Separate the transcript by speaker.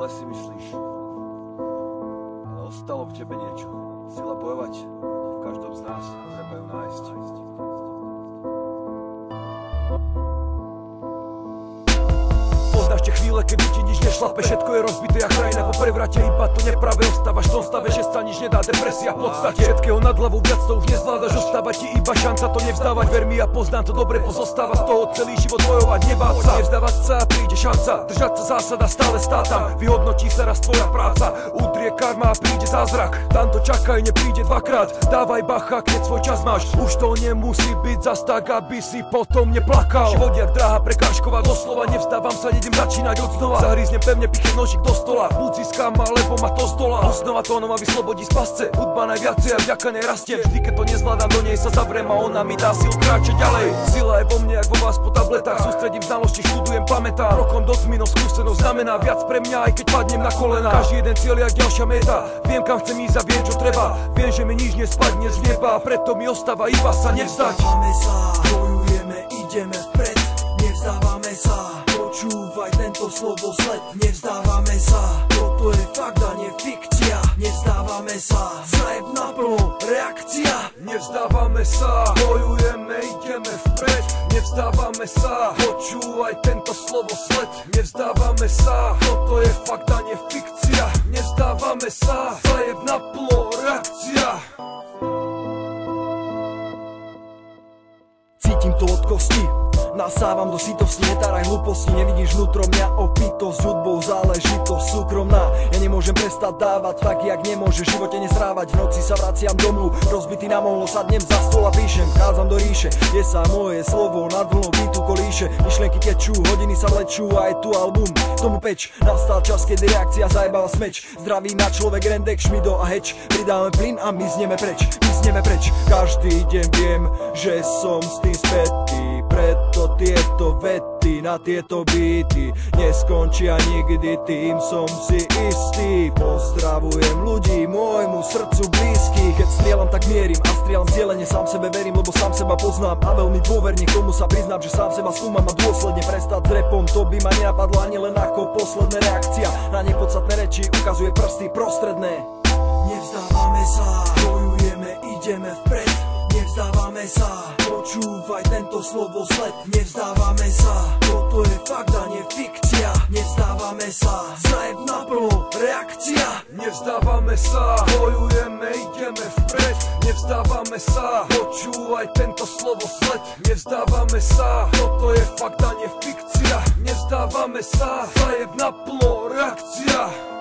Speaker 1: zle si myslíš, ale ostalo v tebe niečo. Sila bojovať v každom z nás, treba ju nájsť.
Speaker 2: Poznáš tie chvíle, kedy ti nič nešlape, všetko je rozbité jak krajina po prevrate, iba to nepravé ostávaš v tom stave, že sa nič nedá, depresia v podstate všetkého nad hlavou, viac to už nezvládaš, ostáva ti iba šanca to nevzdávať, ver mi, ja poznám to dobre, pozostáva z toho celý život bojovať, nebáť sa, nevzdávať sa, príde šanca, držať sa zásada, stále stáť tam, vyhodnotí sa raz tvoja práca, udrie karma a príde zázrak, tam to čakaj, nepríde dvakrát, dávaj bacha, keď svoj čas máš, už to nemusí byť zas tak, aby si potom neplakal, život jak dráha prekážková, doslova nevzdávam sa, idem začínať od znova, zahríznem pevne, pichnem nožík do stola, buď získam, alebo ma to zdola, znova tónom ma vyslobodí z pasce, hudba najviacej a vďaka nej rastiem, vždy keď to nezvládam, do nej sa zavriem a ona mi dá silu kráčať ďalej, sila je vo mne jak vo vás po tabletách, sústredím znalosti, študujem, pamätám, rokom do tmy, no skúsenosť znamená viac pre mňa, aj keď padnem na kolena, každý jeden cieľ jak ďalšia meta, viem kam chcem ísť a viem čo treba, viem, že mi nič nespadne z neba, preto mi ostáva iba sa nevzdať.
Speaker 3: Nevzdávame sa, bojujeme, ideme vpred, nevzdávame sa, počúvaj tento slovo sled, nevzdávame sa, toto je fakt a nie fikcia, nevzdávame sa, zajeb naplno, reakcia,
Speaker 2: Nevzdávame sa, bojujeme, ideme vpred, nevzdávame sa, počúvaj tento slovo sled, nevzdávame sa, toto je fakt a nie fikcia, nevzdávame sa, zajeb naplno, reakcia.
Speaker 3: Cítim to od kosti, nasávam do sytosti, netáraj hlúposti, nevidíš vnútro mňa opitosť, hudbou záležitosť súkromná, ja nemôžem prestať dávať tak, jak nemôže v živote nesrávať, v noci sa vraciam domov, rozbitý na mohlo, sadnem za stôl a píšem, vchádzam do ríše, je sa moje slovo, nad vlnou bytu kolíše, myšlienky tečú, hodiny sa vlečú a je tu album, tomu peč, nastal čas, kedy reakcia zajebala smeč, zdraví na človek, Rendek, Šmido a Heč, pridáme plyn a my zneme preč, každý deň viem, že som s tým spätý, preto tieto vety na tieto beaty neskončia nikdy, tým som si istý. Pozdravujem ľudí môjmu srdcu blízky, keď strieľam tak mierim a strieľam cieľene, sám sebe verím, lebo sám seba poznám a veľmi dôverne k tomu sa priznám, že sám seba skúmam a dôsledne prestať s repom, to by ma nenapadlo ani len ako posledná reakcia na nepodstatné reči, ukazuje prsty prostredné. Nevzdávame sa, bojujeme, ideme vpred, nevzdávame sa, počúvaj tento slovo sled, nevzdávame sa, toto je fakt a nie fikcia, nevzdávame sa, zajeb naplno, reakcia.
Speaker 2: Nevzdávame sa, bojujeme, ideme vpred, nevzdávame sa, počúvaj tento slovo sled, nevzdávame sa, toto je fakt a nie fikcia, nevzdávame sa, zajeb naplno, reakcia.